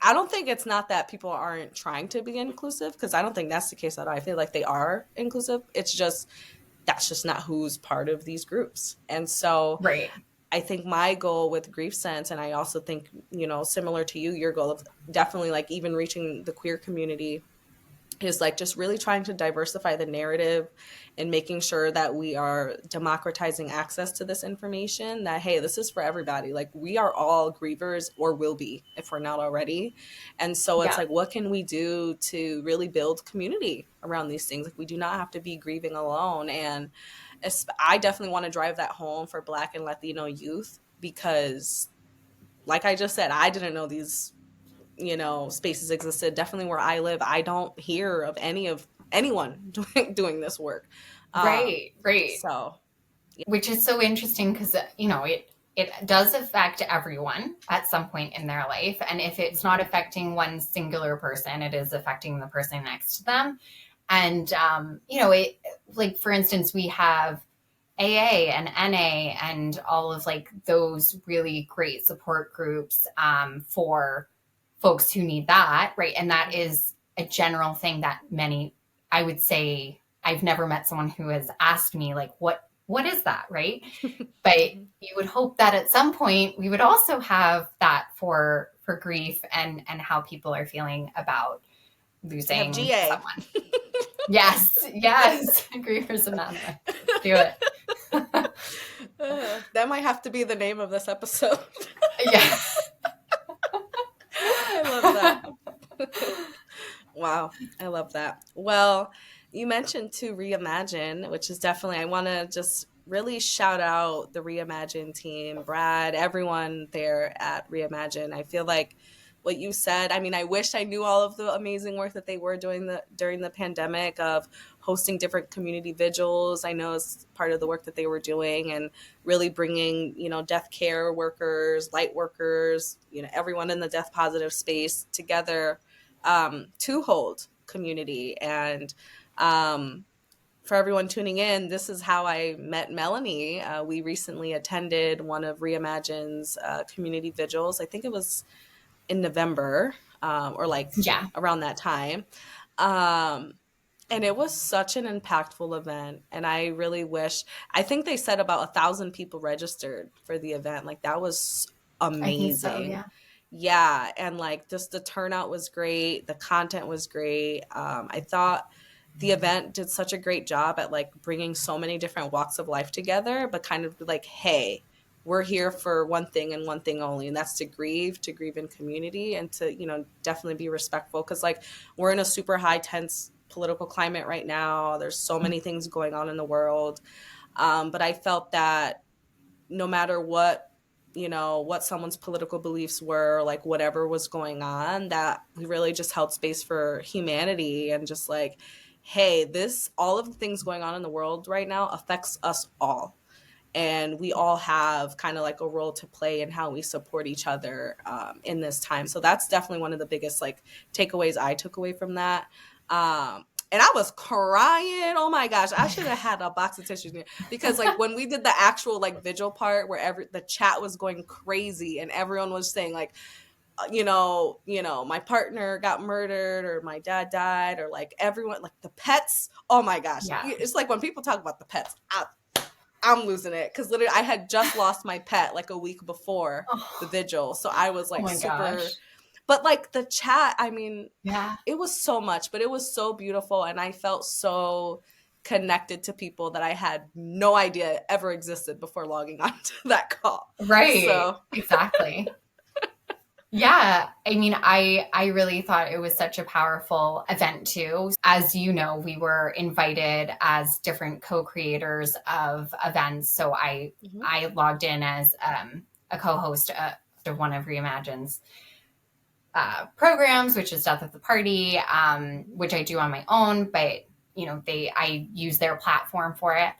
I don't think it's not that people aren't trying to be inclusive, because I don't think that's the case at all. I feel like they are inclusive. It's just that's just not who's part of these groups. And so Right. I think my goal with Grief Sense, and I also think, similar to you, your goal of definitely like even reaching the queer community, is like just really trying to diversify the narrative and making sure that we are democratizing access to this information, that, hey, this is for everybody. Like, we are all grievers, or will be if we're not already. And so it's Yeah. like, what can we do to really build community around these things? Like, we do not have to be grieving alone. And I definitely want to drive that home for Black and Latino youth, because like I just said, I didn't know these spaces existed. Definitely where I live, I don't hear of anyone doing this work. Right. So Which is so interesting because, it does affect everyone at some point in their life. And if it's not affecting one singular person, it is affecting the person next to them. And, like, for instance, we have AA and NA and all of like those really great support groups for folks who need that. Right. And that is a general thing that I would say, I've never met someone who has asked me like, what is that? Right. But you would hope that at some point we would also have that for grief and how people are feeling about losing someone. Yes. Grievers Anonymous. Do it. That might have to be the name of this episode. Yeah. I love that. Wow, I love that. Well, you mentioned too Reimagine, which is definitely, I want to just really shout out the Reimagine team, Brad, everyone there at Reimagine. I feel like what you said, I mean, I wish I knew all of the amazing work that they were doing during the pandemic, of hosting different community vigils. I know it's part of the work that they were doing, and really bringing, death care workers, light workers, everyone in the death positive space together to hold community. And for everyone tuning in, this is how I met Melanie. We recently attended one of Reimagine's community vigils. I think it was in November, or like around that time. And it was such an impactful event. And I really I think they said about 1,000 people registered for the event. Like, that was amazing. I think so, yeah. Yeah. And like, just the turnout was great. The content was great. I thought the event did such a great job at like bringing so many different walks of life together, but kind of like, hey, we're here for one thing and one thing only, and that's to grieve in community, and to, definitely be respectful. Cause like, we're in a super high tense political climate right now. There's so many things going on in the world. But I felt that no matter what someone's political beliefs were, like whatever was going on, that we really just held space for humanity, and just like, hey, all of the things going on in the world right now affects us all. And we all have kind of like a role to play in how we support each other in this time. So that's definitely one of the biggest like takeaways I took away from that. And I was crying. Oh my gosh, I should have had a box of tissues here, because like when we did the actual like vigil part, where the chat was going crazy and everyone was saying like, my partner got murdered, or my dad died, or like everyone, like the pets. Oh my gosh. Yeah. It's like when people talk about the pets, I'm losing it, because literally I had just lost my pet like a week before the vigil. So I was like super, but like the chat, I mean, it was so much, but it was so beautiful. And I felt so connected to people that I had no idea ever existed before logging on to that call. Right. So. Exactly. Yeah. I mean, I really thought it was such a powerful event too. As you know, we were invited as different co-creators of events. So I logged in as a co-host of one of Reimagine's programs, which is Death at the Party, which I do on my own, but I use their platform for it.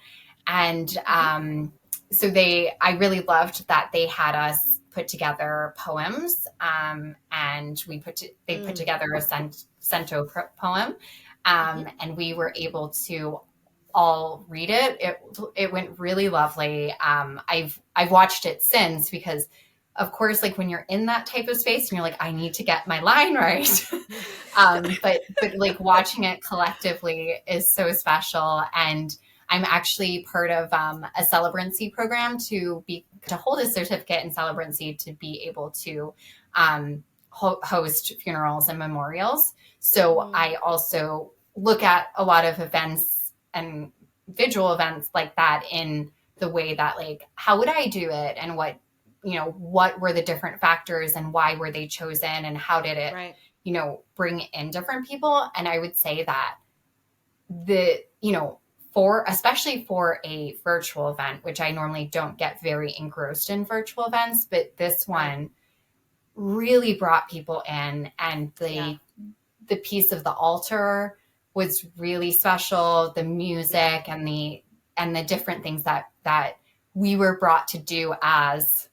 And so I really loved that they had us put together poems, and they put together a cento poem, and we were able to all read it. It went really lovely. I've watched it since, because of course, like when you're in that type of space and you're like, I need to get my line right. But like watching it collectively is so special. And I'm actually part of a celebrancy program to hold a certificate in celebrancy to be able to host funerals and memorials. So I also look at a lot of events and vigil events like that in the way that, like, how would I do it, and what were the different factors and why were they chosen, and how did it, Right. Bring in different people. And I would say that especially for a virtual event, which I normally don't get very engrossed in virtual events, but this one really brought people in, and the piece of the altar was really special. The music and the different things that we were brought to do as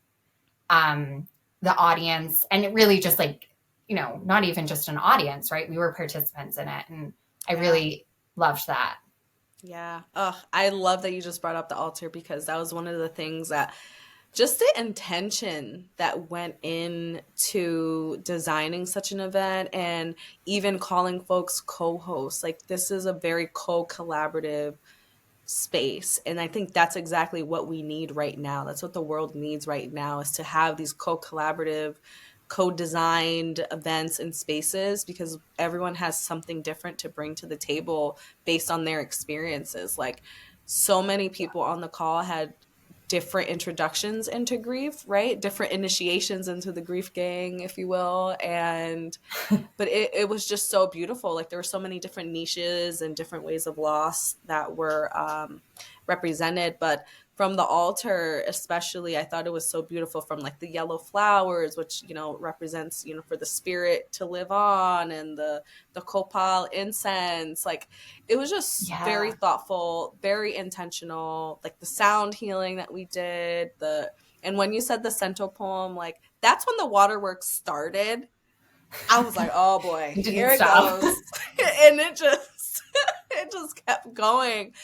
the audience, and it really just like, not even just an audience, right? We were participants in it, and I really loved that. Yeah. I love that you just brought up the altar, because that was one of the things that, just the intention that went into designing such an event, and even calling folks co-hosts. Like, this is a very co-collaborative space. And I think that's exactly what we need right now. That's what the world needs right now, is to have these co-collaborative, co-designed events and spaces, because everyone has something different to bring to the table based on their experiences. Like, so many people on the call had different introductions into grief, right? Different initiations into the grief gang, if you will. But it was just so beautiful. Like, there were so many different niches and different ways of loss that were represented. But from the altar especially, I thought it was so beautiful, from like the yellow flowers, which, represents, for the spirit to live on, and the copal incense. Like, it was just very thoughtful, very intentional. Like, the sound healing that we did, and when you said the cento poem, like, that's when the waterworks started. I was like, oh boy, here it goes. And it just kept going.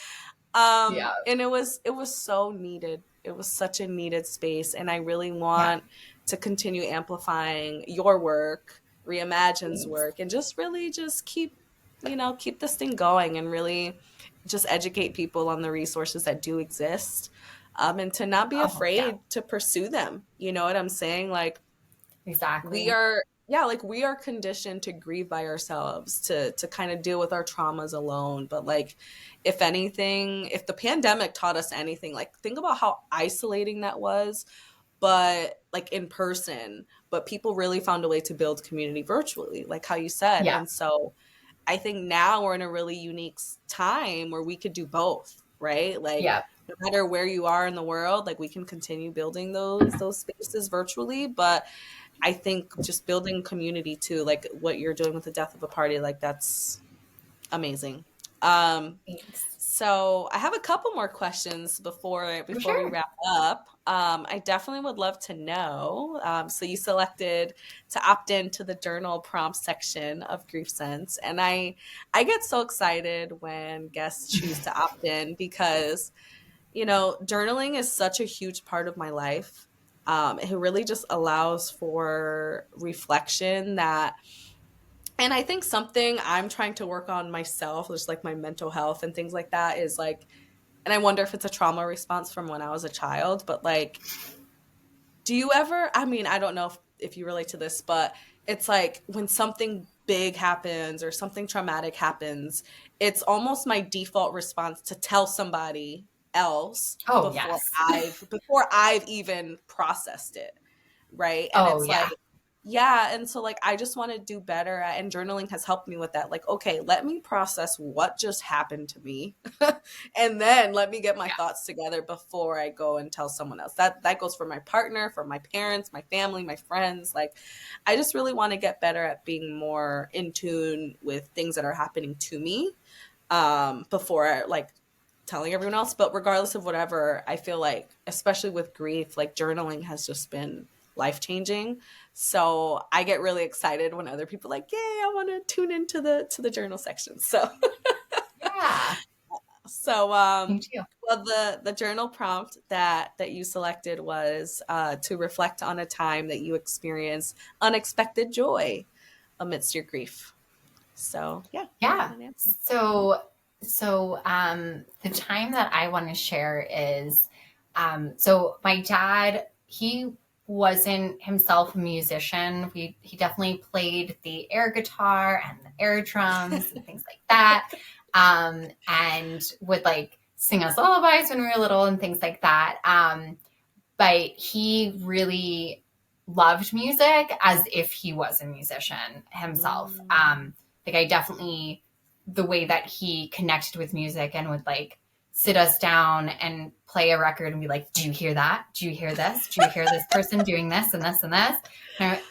And it was so needed. It was such a needed space. And I really want to continue amplifying your work, Reimagine's work, and just really just keep this thing going, and really just educate people on the resources that do exist. And to not be afraid to pursue them. You know what I'm saying? Like, exactly. We are conditioned to grieve by ourselves, to kind of deal with our traumas alone. But like, if anything, if the pandemic taught us anything, like, think about how isolating that was, but like in person, but people really found a way to build community virtually, like how you said. And so I think now we're in a really unique time where we could do both, right? Like, no matter where you are in the world, like, we can continue building those spaces virtually. But I think just building community too, like what you're doing with the Death of a Party, like, that's amazing. So I have a couple more questions before we wrap up. I definitely would love to know. So you selected to opt into the journal prompt section of Griefsense, and I get so excited when guests choose to opt in, because journaling is such a huge part of my life. It really just allows for reflection and I think something I'm trying to work on myself, just like my mental health and things like that, is like, and I wonder if it's a trauma response from when I was a child, but like, do you ever, I mean, I don't know if you relate to this, but it's like when something big happens or something traumatic happens, it's almost my default response to tell somebody else before I've even processed it, right? And it's like, and so like, I just want to do better at, and journaling has helped me with that. Like, okay, let me process what just happened to me and then let me get my thoughts together before I go and tell someone else. That goes for my partner, for my parents, my family, my friends. Like, I just really want to get better at being more in tune with things that are happening to me before like telling everyone else. But regardless of whatever, I feel like, especially with grief, like, journaling has just been life-changing. So I get really excited when other people are like, yay, I want to tune into the journal section. So Yeah. So, Me too. well, the journal prompt that you selected was to reflect on a time that you experienced unexpected joy amidst your grief. So, yeah, go Yeah. ahead and answer. So the time that I want to share is, so my dad, he wasn't himself a musician. He definitely played the air guitar and the air drums and things like that. And would like sing us lullabies when we were little and things like that. But he really loved music as if he was a musician himself. Like I definitely, the way that he connected with music and would like sit us down and play a record and be like, do you hear that? Do you hear this? Do you hear this person doing this and this and this?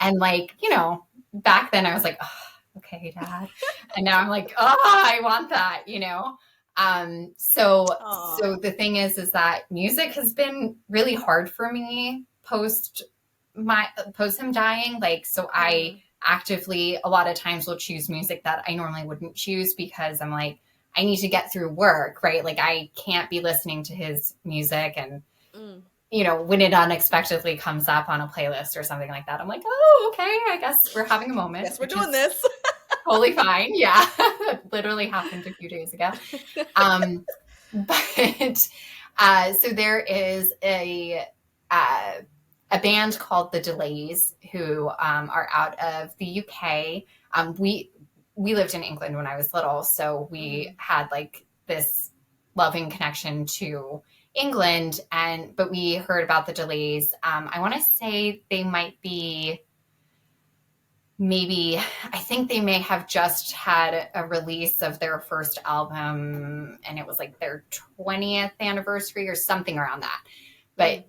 And like, you know, back then I was like, oh, okay, Dad. And now I'm like, oh, I want that, you know? So the thing is that music has been really hard for me post him dying. Like, so I actively a lot of times will choose music that I normally wouldn't choose because I'm like, I need to get through work, right? Like I can't be listening to his music and you know, when it unexpectedly comes up on a playlist or something like that, I'm like, oh, okay, I guess we're having a moment. Yes, we're doing this. Totally fine. Yeah. That literally happened a few days ago. But so there is a band called The Delays who are out of the UK. We lived in England when I was little, so we had like this loving connection to England, but we heard about The Delays. I want to say they might be I think they may have just had a release of their first album and it was like their 20th anniversary or something around that. But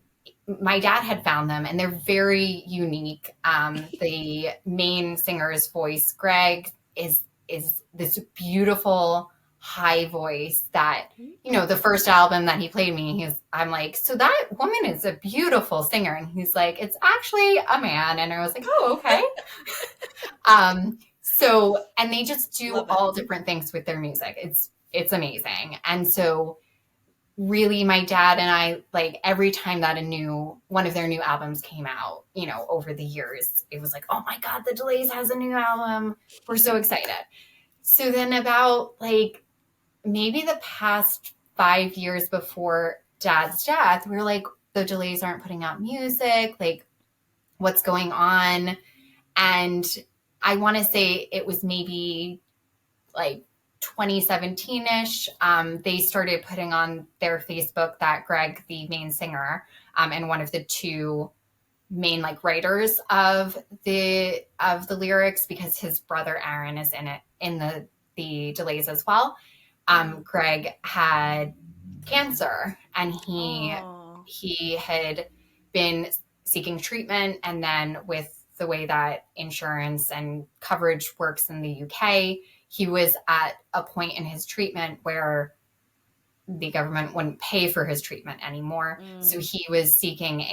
my dad had found them and they're very unique. The main singer's voice, Greg, is this beautiful high voice that, you know, the first album that he played me, I'm like, so that woman is a beautiful singer. And he's like, it's actually a man. And I was like, oh, okay. And they just do all different things with their music. It's amazing. And so really my dad and I, like every time that one of their new albums came out, you know, over the years, it was like, oh my God, The Delays has a new album. We're so excited. So then about like maybe the past 5 years before Dad's death, we were like, The Delays aren't putting out music. Like what's going on? And I want to say it was maybe like 2017-ish. They started putting on their Facebook that Greg, the main singer, and one of the two main like writers of the lyrics, because his brother Aaron is in the Delays as well. Greg had cancer and he had been seeking treatment, and then with the way that insurance and coverage works in the UK, he was at a point in his treatment where the government wouldn't pay for his treatment anymore. So he was seeking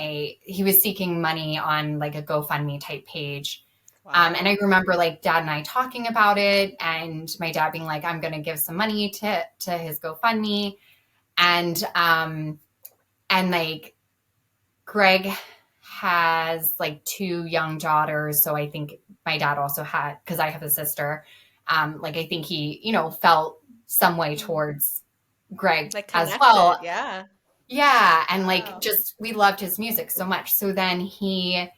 money on like a GoFundMe type page. Wow. And I remember like Dad and I talking about it, and my dad being like, I'm going to give some money to his GoFundMe. And like Greg has like 2 young daughters. So I think my dad also had, because I have a sister, like I think he, you know, felt some way towards Greg like as well. Yeah. Yeah. And like, just, we loved his music so much. So then, you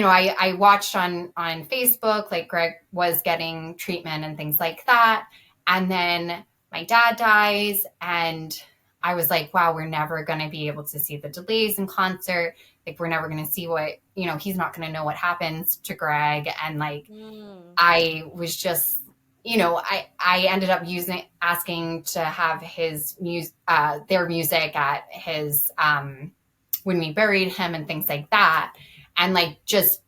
know, I watched on Facebook, like Greg was getting treatment and things like that. And then my dad dies, and I was like, wow, we're never going to be able to see the Delays in concert. Like, we're never going to see what, you know, he's not going to know what happens to Greg. And like, I was just, you know, I ended up asking to have his their music at his, when we buried him and things like that. And like, just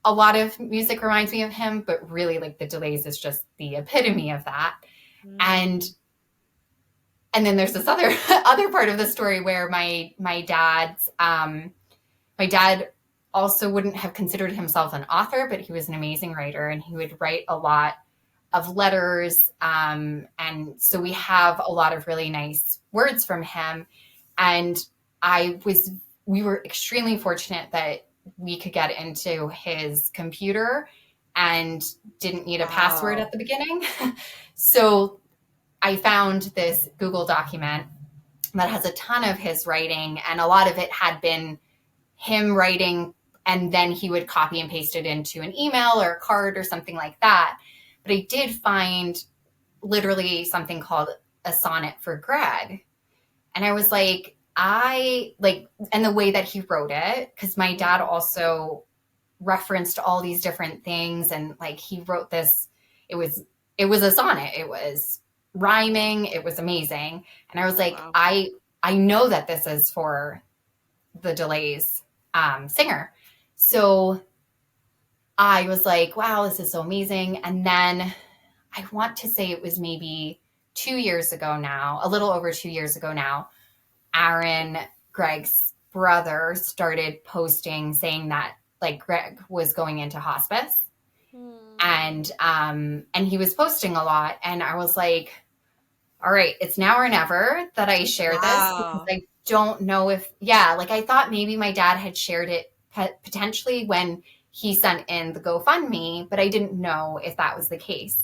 a lot of music reminds me of him, but really like the Delays is just the epitome of that. And then there's this other part of the story where my dad's My dad also wouldn't have considered himself an author, but he was an amazing writer, and he would write a lot of letters. And so we have a lot of really nice words from him. And we were extremely fortunate that we could get into his computer and didn't need a password at the beginning. So I found this Google document that has a ton of his writing, and a lot of it had been him writing, and then he would copy and paste it into an email or a card or something like that. But I did find literally something called a sonnet for Greg. And I was like, and the way that he wrote it, because my dad also referenced all these different things, and like he wrote this, it was a sonnet, it was rhyming, it was amazing. And I was like, wow. I know that this is for the Delays singer. So I was like, wow, this is so amazing. And then I want to say it was maybe 2 years ago now, a little over 2 years ago now, Aaron, Greg's brother, started posting saying that like Greg was going into hospice. And he was posting a lot. And I was like, all right, it's now or never that I share this, because I don't know if, like I thought maybe my dad had shared it potentially when he sent in the GoFundMe, but I didn't know if that was the case.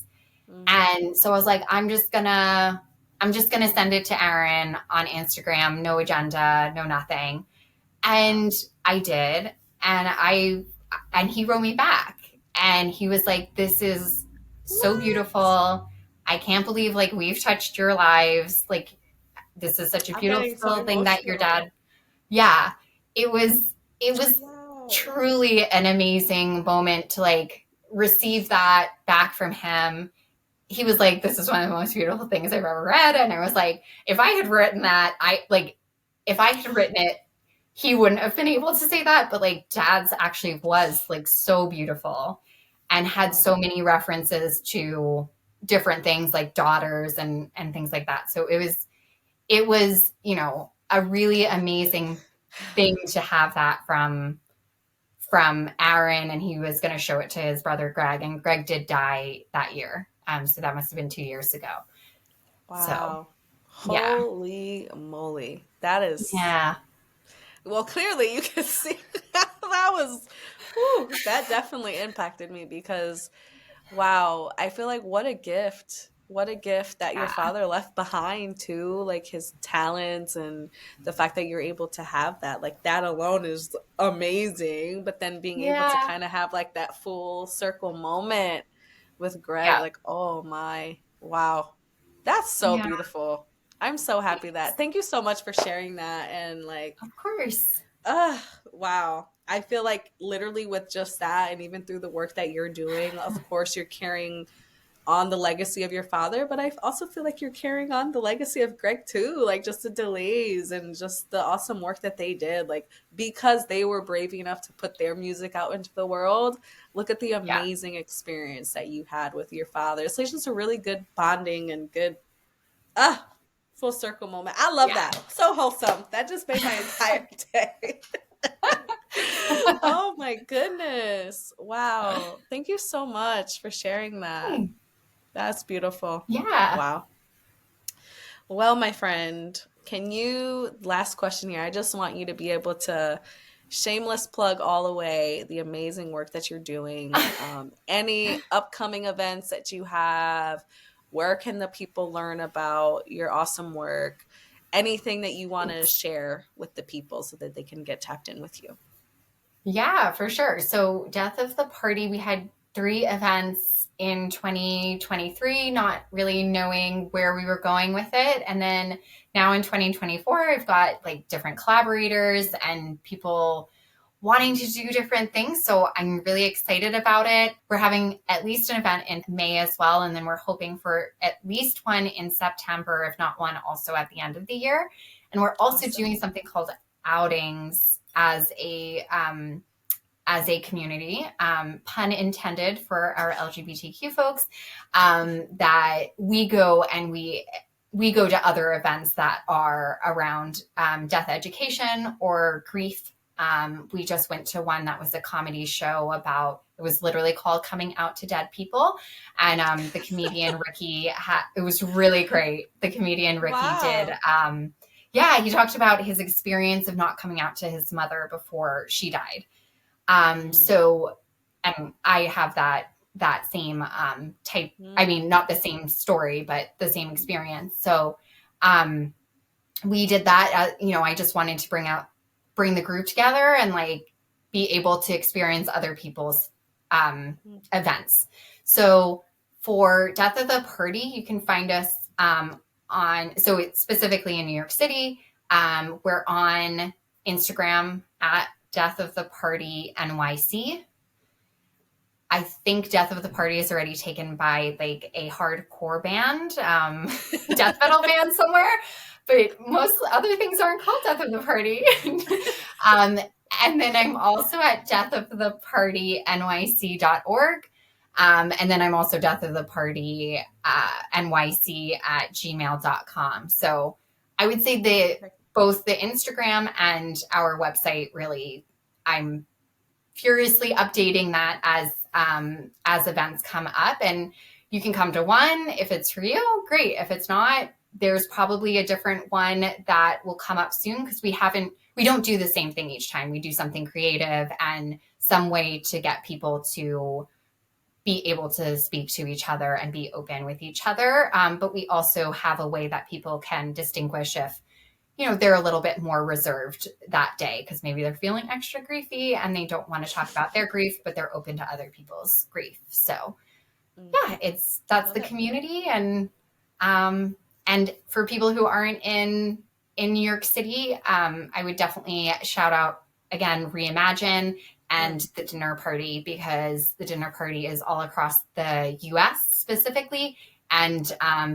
And so I was like, I'm just gonna send it to Aaron on Instagram, no agenda, no nothing. And I did. And he wrote me back, and he was like, this is so beautiful. I can't believe like we've touched your lives. Like, this is such a beautiful thing that your dad. Yeah, it was truly an amazing moment to like receive that back from him. He was like, this is one of the most beautiful things I've ever read. And I was like, if I had written that, if I had written it, he wouldn't have been able to say that. But like Dad's actually was like so beautiful and had so many references to different things like daughters and things like that. So it was, you know, a really amazing thing to have that from Aaron, and he was going to show it to his brother, Greg, and Greg did die that year. So that must have been 2 years ago. Wow. So, holy moly. That is. Yeah. Well, clearly you can see that definitely impacted me, because, wow, I feel like what a gift that your father left behind too, like his talents and the fact that you're able to have that, like that alone is amazing. But then being able to kind of have like that full circle moment with Greg, like, oh my, wow, that's so beautiful. I'm so happy thank you so much for sharing that. And like, of course. Wow. I feel like literally with just that, and even through the work that you're doing, of course you're carrying on the legacy of your father, but I also feel like you're carrying on the legacy of Greg too, like just the Delays and just the awesome work that they did, like because they were brave enough to put their music out into the world. Look at the amazing experience that you had with your father. So it's just a really good bonding and good full circle moment. I love that. So wholesome. That just made my entire day. Oh my goodness. Wow. Thank you so much for sharing that. That's beautiful. Yeah. Wow. Well, my friend, last question here. I just want you to be able to shameless plug all the way the amazing work that you're doing. Any upcoming events that you have, where can the people learn about your awesome work? Anything that you want to share with the people so that they can get tapped in with you? Yeah, for sure. So Death of the Party, we had 3 events in 2023, not really knowing where we were going with it. And then now in 2024, I've got like different collaborators and people wanting to do different things. So I'm really excited about it. We're having at least an event in May as well. And then we're hoping for at least one in September, if not one also at the end of the year. And we're also doing something called outings as a community, pun intended for our LGBTQ folks, that we go and we go to other events that are around death education or grief We just went to one that was a comedy show about, it was literally called Coming Out to Dead People. And the comedian Ricky, it was really great. The comedian Ricky did, he talked about his experience of not coming out to his mother before she died. So, and I have that same type, I mean, not the same story, but the same experience. So we did that. I just wanted to bring the group together and like be able to experience other people's events. So for Death of the Party, you can find us so it's specifically in New York City. We're on Instagram at Death of the Party NYC. I think Death of the Party is already taken by like a hardcore band, death metal band somewhere, but most other things aren't called Death of the Party. And then I'm also at deathofthepartynyc.org. And then I'm also Death of the Party NYC at gmail.com. So I would say both the Instagram and our website, really, I'm furiously updating that as events come up, and you can come to one. If it's for you, great. If it's not, there's probably a different one that will come up soon, because we don't do the same thing each time. We do something creative and some way to get people to be able to speak to each other and be open with each other. But we also have a way that people can distinguish if, they're a little bit more reserved that day, because maybe they're feeling extra griefy and they don't want to talk about their grief, but they're open to other people's grief. So that's the community. And for people who aren't in New York City, I would definitely shout out again, Reimagine and the dinner party, because the dinner party is all across the US specifically. And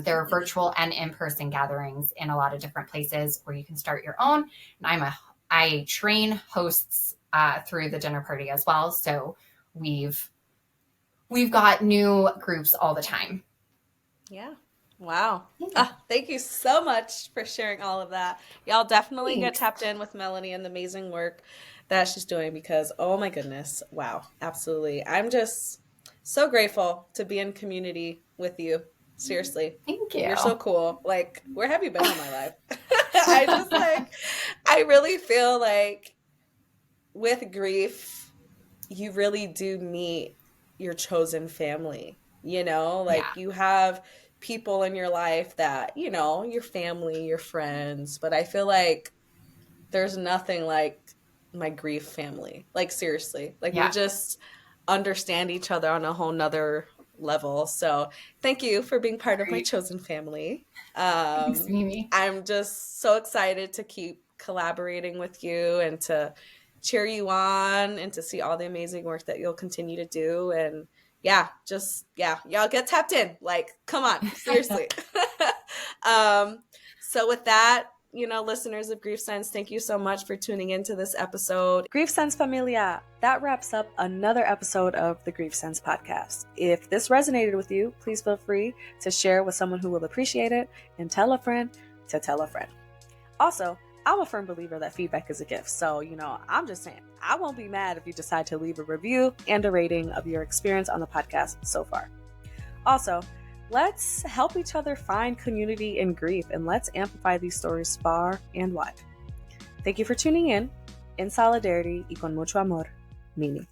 there are virtual and in-person gatherings in a lot of different places where you can start your own. And I train hosts through the dinner party as well. So we've got new groups all the time. Yeah. Wow. Thank you so much for sharing all of that. Y'all definitely get tapped in with Melanie and the amazing work that she's doing, because, oh my goodness. Wow. Absolutely. I'm just so grateful to be in community with you. Seriously. Thank you. You're so cool. Like, where have you been in my life? I really feel like with grief, you really do meet your chosen family, you have people in your life that, your family, your friends, but I feel like there's nothing like my grief family. Like, seriously, we just understand each other on a whole nother level. So thank you for being part of my chosen family. Thanks, Mimi. I'm just so excited to keep collaborating with you and to cheer you on and to see all the amazing work that you'll continue to do. And y'all get tapped in. Like, come on, seriously. So with that, listeners of Grief Sense, thank you so much for tuning into this episode. Grief Sense Familia, that wraps up another episode of the Grief Sense podcast. If this resonated with you, please feel free to share with someone who will appreciate it, and tell a friend to tell a friend. Also, I'm a firm believer that feedback is a gift. So, I'm just saying, I won't be mad if you decide to leave a review and a rating of your experience on the podcast so far. Also, let's help each other find community in grief, and let's amplify these stories far and wide. Thank you for tuning in solidarity y con mucho amor, Mimi.